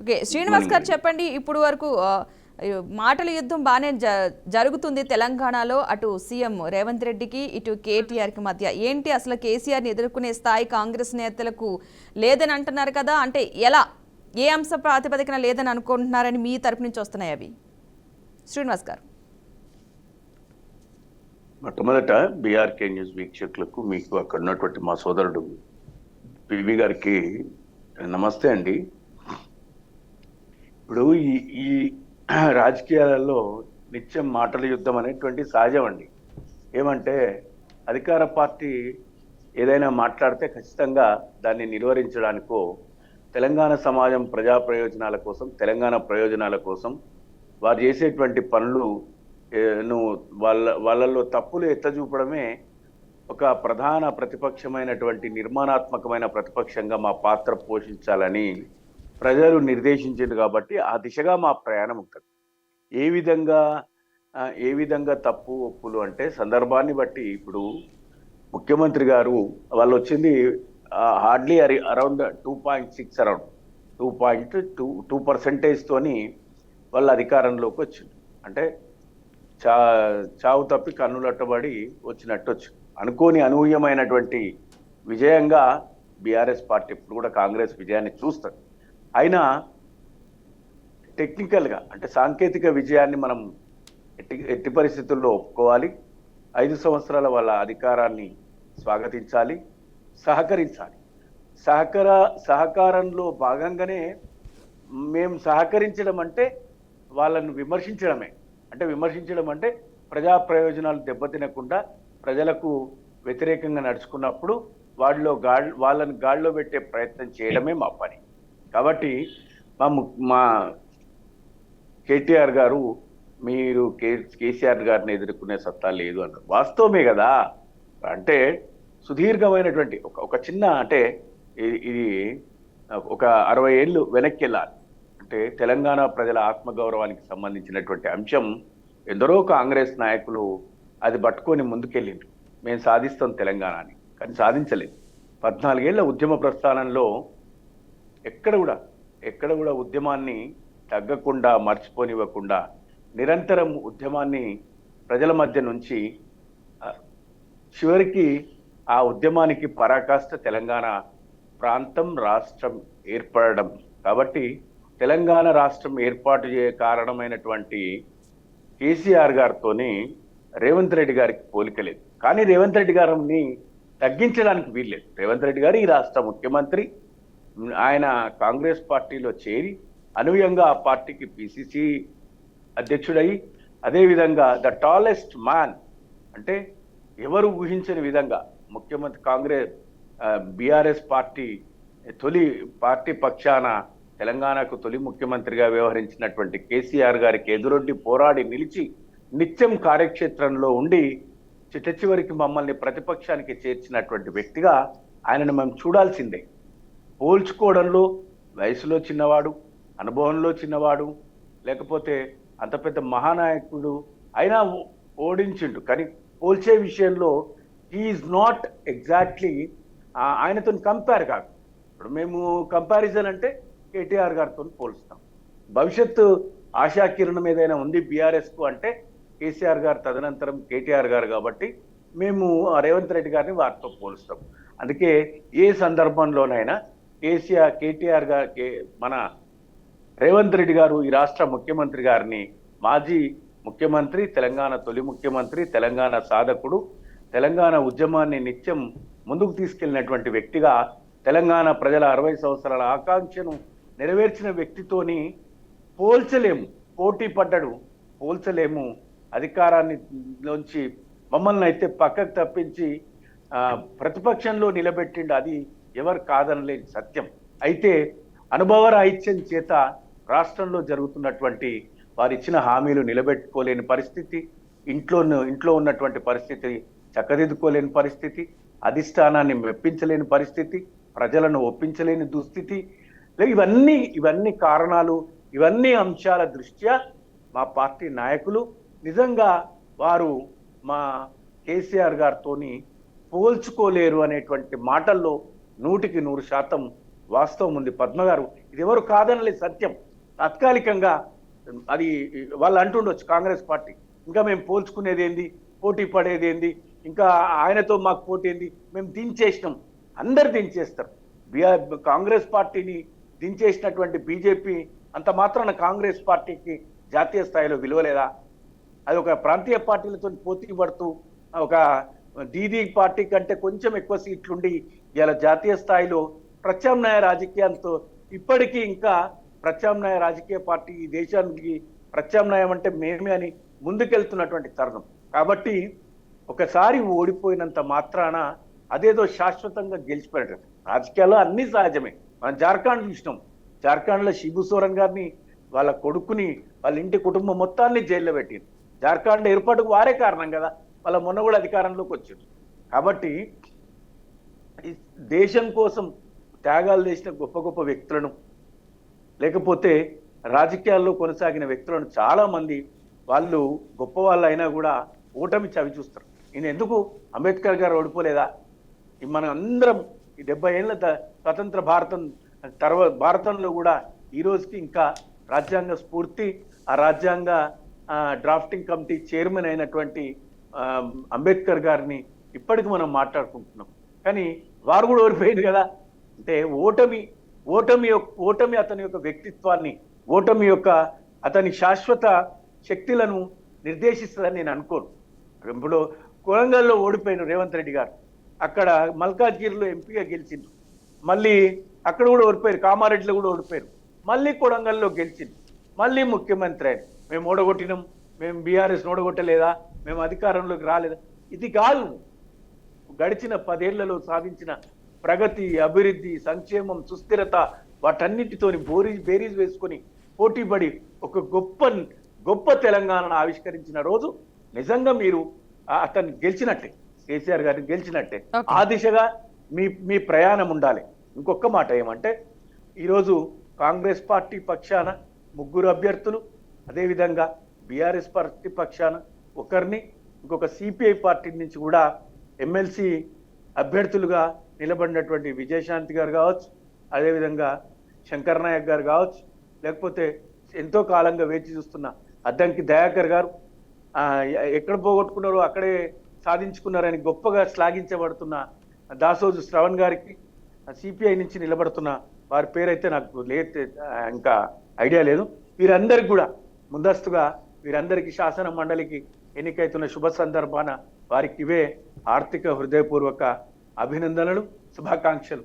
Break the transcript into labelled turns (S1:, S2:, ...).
S1: Okay,
S2: good
S1: Srinivas
S2: morning
S1: గారు
S2: అండి.
S1: చెప్పండి. ఇప్పుడు వరకు మాటల యుద్ధం బాగానే జరుగుతుంది తెలంగాణలో. అటు సీఎం రేవంత్ రెడ్డికి, ఇటు కేటీఆర్కి మధ్య ఏంటి అసలు కేసీఆర్ని ఎదుర్కొనే స్థాయి కాంగ్రెస్ నేతలకు లేదని అంటున్నారు కదా? అంటే ఎలా, ఏ అంశ ప్రాతిపదికన లేదని అనుకుంటున్నారని మీ తరపు నుంచి వస్తున్నాయి అవి? శ్రీనివాస్ గారు.
S2: మొట్టమొదట బీఆర్కే న్యూస్ వీక్షకులకు, మీకు అక్కడ ఉన్నటువంటి మా సోదరుడు పివి గారికి నమస్తే అండి. ఇప్పుడు ఈ ఈ రాజకీయాలలో నిత్యం మాటల యుద్ధం అనేటువంటి సహజం అండి. ఏమంటే అధికార పార్టీ ఏదైనా మాట్లాడితే ఖచ్చితంగా దాన్ని నిర్వహించడానికో, తెలంగాణ సమాజం ప్రజా ప్రయోజనాల కోసం, తెలంగాణ ప్రయోజనాల కోసం వారు చేసేటువంటి పనులు నువ్వు వాళ్ళల్లో తప్పులు ఎత్తచూపడమే ఒక ప్రధాన ప్రతిపక్షమైనటువంటి నిర్మాణాత్మకమైన ప్రతిపక్షంగా మా పాత్ర పోషించాలని ప్రజలు నిర్దేశించింది. కాబట్టి ఆ దిశగా మా ప్రయాణం ఉంటుంది. ఏ విధంగా ఏ విధంగా తప్పు ఒప్పులు అంటే సందర్భాన్ని బట్టి. ఇప్పుడు ముఖ్యమంత్రి గారు వాళ్ళు వచ్చింది హార్డ్లీ అరౌండ్ 2.6 అరౌండ్ 2.2% తోని వాళ్ళ అధికారంలోకి వచ్చింది. అంటే చావు తప్పి కన్నులట్టబడి వచ్చినట్టు వచ్చు. అనుకోని అనూహ్యమైనటువంటి విజయంగా బీఆర్ఎస్ పార్టీ ఇప్పుడు కూడా కాంగ్రెస్ విజయాన్ని చూస్తుంది. అయినా టెక్నికల్గా అంటే సాంకేతిక విజయాన్ని మనం ఎట్టి పరిస్థితుల్లో ఒప్పుకోవాలి. 5 సంవత్సరాల వాళ్ళ అధికారాన్ని స్వాగతించాలి, సహకరించాలి. సహకారంలో భాగంగానే మేము సహకరించడం అంటే వాళ్ళను విమర్శించడమే. అంటే విమర్శించడం అంటే ప్రజా ప్రయోజనాలు దెబ్బతినకుండా ప్రజలకు వ్యతిరేకంగా నడుచుకున్నప్పుడు వాళ్ళని గాడిలో పెట్టే ప్రయత్నం చేయడమే మా పని. కాబట్టి మా కేటీఆర్ గారు మీరు కేసీఆర్ గారిని ఎదుర్కొనే సత్తా లేదు అన్నారు. వాస్తవమే కదా. అంటే సుదీర్ఘమైనటువంటి ఒక చిన్న అంటే ఇది ఒక 60 ఏళ్ళు వెనక్కి వెళ్ళాలి. అంటే తెలంగాణ ప్రజల ఆత్మగౌరవానికి సంబంధించినటువంటి అంశం ఎందరో కాంగ్రెస్ నాయకులు అది పట్టుకొని ముందుకెళ్ళిండ్రు. మేము సాధిస్తాం తెలంగాణని, కానీ సాధించలేదు. 14 ఏళ్ల ఉద్యమ ప్రస్థానంలో ఎక్కడ కూడా ఉద్యమాన్ని తగ్గకుండా, మర్చిపోనివ్వకుండా నిరంతరం ఉద్యమాన్ని ప్రజల మధ్య నుంచి చివరికి ఆ ఉద్యమానికి పరాకాష్ట తెలంగాణ ప్రాంతం, రాష్ట్రం ఏర్పడడం. కాబట్టి తెలంగాణ రాష్ట్రం ఏర్పాటు కారణమైనటువంటి కేసీఆర్ గారితోని రేవంత్ రెడ్డి గారికి పోలికలేదు. కానీ రేవంత్ రెడ్డి గారిని తగ్గించడానికి వీల్లేదు. రేవంత్ రెడ్డి గారు ఈ రాష్ట్ర ముఖ్యమంత్రి. ఆయన కాంగ్రెస్ పార్టీలో చేరి అనూహ్యంగా ఆ పార్టీకి పిసిసి అధ్యక్షుడై, అదేవిధంగా ద టాలెస్ట్ మ్యాన్ అంటే ఎవరు ఊహించని విధంగా ముఖ్యమంత్రి బీఆర్ఎస్ పార్టీ పార్టీ పక్షాన తెలంగాణకు తొలి ముఖ్యమంత్రిగా వ్యవహరించినటువంటి కేసీఆర్ గారికి ఎదురొడ్డి పోరాడి నిలిచి నిత్యం కార్యక్షేత్రంలో ఉండి చివరికి మమ్మల్ని ప్రతిపక్షానికి చేర్చినటువంటి వ్యక్తిగా ఆయనను మేము చూడాల్సిందే. పోల్చుకోవడంలో వయసులో చిన్నవాడు, అనుభవంలో చిన్నవాడు, లేకపోతే అంత పెద్ద మహానాయకుడు అయినా ఓడించిండు. కానీ పోల్చే విషయంలో హీఈస్ నాట్ ఎగ్జాక్ట్లీ ఆయనతో కంపేర్ కాదు. ఇప్పుడు మేము కంపారిజన్ అంటే కేటీఆర్ గారితో పోల్స్తాం. భవిష్యత్తు ఆశాకిరణం ఏదైనా ఉంది బీఆర్ఎస్కు అంటే కేసీఆర్ గారు తదనంతరం కేటీఆర్ గారు. కాబట్టి మేము రేవంత్ రెడ్డి గారిని వారితో పోలుస్తాం. అందుకే ఏ సందర్భంలోనైనా కేటీఆర్ గారు మన రేవంత్ రెడ్డి గారు ఈ రాష్ట్ర ముఖ్యమంత్రి గారిని మాజీ ముఖ్యమంత్రి, తెలంగాణ తొలి ముఖ్యమంత్రి, తెలంగాణ సాధకుడు, తెలంగాణ ఉద్యమాన్ని నిత్యం ముందుకు తీసుకెళ్లినటువంటి వ్యక్తిగా, తెలంగాణ ప్రజల 60 సంవత్సరాల ఆకాంక్షను నెరవేర్చిన వ్యక్తితోని పోల్చలేము. పోటీ పడ్డాడు, పోల్చలేము. అధికారాన్ని నుంచి మమ్మల్ని అయితే పక్కకు తప్పించి ప్రతిపక్షంలో నిలబెట్టిండు. అది ఎవరు కాదనలేని సత్యం. అయితే అనుభవ రాహిత్యం చేత రాష్ట్రంలో జరుగుతున్నటువంటి వారు ఇచ్చిన హామీలు నిలబెట్టుకోలేని పరిస్థితి, ఇంట్లో ఉన్నటువంటి పరిస్థితి చక్కదిద్దుకోలేని పరిస్థితి, అధిష్టానాన్ని మెప్పించలేని పరిస్థితి, ప్రజలను ఒప్పించలేని దుస్థితి, ఇవన్నీ కారణాలు, ఇవన్నీ అంశాల దృష్ట్యా మా పార్టీ నాయకులు నిజంగా వారు మా కేసీఆర్ గారితోని పోల్చుకోలేరు అనేటువంటి మాటల్లో 100% వాస్తవం ఉంది. పద్మ గారు ఇది ఎవరు కాదనలేదు, సత్యం. తాత్కాలికంగా అది వాళ్ళు అంటుండొచ్చు కాంగ్రెస్ పార్టీ, ఇంకా మేము పోల్చుకునేది ఏంది, పోటీ పడేది ఏంది, ఇంకా ఆయనతో మాకు పోటీ ఏంది, మేము దించేసినాం. అందరు దించేస్తారు. కాంగ్రెస్ పార్టీని దించేసినటువంటి బీజేపీ అంత మాత్రాన కాంగ్రెస్ పార్టీకి జాతీయ స్థాయిలో విలువలేదా? అది ఒక ప్రాంతీయ పార్టీలతో పోటీ పడుతూ ఒక దీదీ పార్టీ కంటే కొంచెం ఎక్కువ సీట్లుండి ఇలా జాతీయ స్థాయిలో ప్రత్యామ్నాయ రాజకీయాలతో ఇప్పటికీ ఇంకా ప్రత్యామ్నాయ రాజకీయ పార్టీ ఈ దేశానికి ప్రత్యామ్నాయం అంటే మేమే అని ముందుకెళ్తున్నటువంటి తరుణం. కాబట్టి ఒకసారి ఓడిపోయినంత మాత్రాన అదేదో శాశ్వతంగా గెలిచిపోయినట్టు. రాజకీయాల్లో అన్ని సహజమే. మనం జార్ఖండ్ చూసినాం. జార్ఖండ్లో శిబు సోరెన్ గారిని, వాళ్ళ కొడుకుని, వాళ్ళ ఇంటి కుటుంబం మొత్తాన్ని జైల్లో పెట్టింది. జార్ఖండ్ ఏర్పాటుకు వారే కారణం కదా, వాళ్ళ మొన్న కూడా అధికారంలోకి వచ్చారు. కాబట్టి ఈ దేశం కోసం త్యాగాలు చేసిన గొప్ప గొప్ప వ్యక్తులను, లేకపోతే రాజకీయాల్లో కొనసాగిన వ్యక్తులను చాలా మంది వాళ్ళు గొప్ప వాళ్ళు అయినా కూడా ఓటమి చవి చూస్తారు. ఈయన ఎందుకు అంబేద్కర్ గారు ఓడిపోలేదా? మనం అందరం ఈ 70 ఏళ్ళ స్వతంత్ర భారతంలో కూడా ఈ రోజుకి ఇంకా రాజ్యాంగ స్ఫూర్తి, ఆ రాజ్యాంగ డ్రాఫ్టింగ్ కమిటీ చైర్మన్ అయినటువంటి అంబేద్కర్ గారిని ఇప్పటికి మనం మాట్లాడుకుంటున్నాం. కానీ వారు కూడా ఓడిపోయింది కదా. అంటే ఓటమి అతని యొక్క వ్యక్తిత్వాన్ని, ఓటమి యొక్క అతని శాశ్వత శక్తులను నిర్దేశిస్తుందని నేను అనుకోను. ఇప్పుడు కొడంగల్లో ఓడిపోయిన రేవంత్ రెడ్డి గారు అక్కడ మల్కాజ్గిరిలో ఎంపీగా గెలిచిండ్రు, మళ్ళీ అక్కడ కూడా ఓడిపోయారు, కామారెడ్డిలో కూడా ఓడిపోయారు, మళ్ళీ కొడంగల్లో గెలిచిండ్రు, మళ్ళీ ముఖ్యమంత్రి ఆయన. మేము ఓడగొట్టినాం, మేము బీఆర్ఎస్ ఓడగొట్టలేదా, మేము అధికారంలోకి రాలేదా? ఇది కాదు. గడిచిన 10 ఏళ్లలో సాధించిన ప్రగతి, అభివృద్ధి, సంక్షేమం, సుస్థిరత వాటన్నిటితోని బేరీజ్ వేసుకొని పోటీపడి ఒక గొప్ప తెలంగాణను ఆవిష్కరించిన రోజు నిజంగా మీరు అతన్ని గెలిచినట్టే, కేసీఆర్ గారిని గెలిచినట్టే. ఆ దిశగా మీ ప్రయాణం ఉండాలి. ఇంకొక మాట ఏమంటే, ఈరోజు కాంగ్రెస్ పార్టీ పక్షాన 3 అభ్యర్థులు, అదేవిధంగా బీఆర్ఎస్ పార్టీ పక్షాన ఒకరిని, ఇంకొక సిపిఐ పార్టీ నుంచి కూడా ఎమ్మెల్సీ అభ్యర్థులుగా నిలబడినటువంటి విజయశాంతి గారు కావచ్చు, అదేవిధంగా శంకర్ నాయక్ గారు కావచ్చు, లేకపోతే ఎంతో కాలంగా వేచి చూస్తున్న అద్దంకి దయాకర్ గారు, ఎక్కడ పోగొట్టుకున్నారో అక్కడే సాధించుకున్నారని గొప్పగా శ్లాఘించబడుతున్న దాసోజు శ్రవణ్ గారికి, సిపిఐ నుంచి నిలబడుతున్న వారి పేరైతే నాకు ఇంకా ఐడియా లేదు. వీరందరికీ కూడా ముందస్తుగా వీరందరికీ శాసన మండలికి ఎన్నికైతున్న శుభ సందర్భాన వారికి ఇవే ఆర్థిక హృదయపూర్వక అభినందనలు, శుభాకాంక్షలు.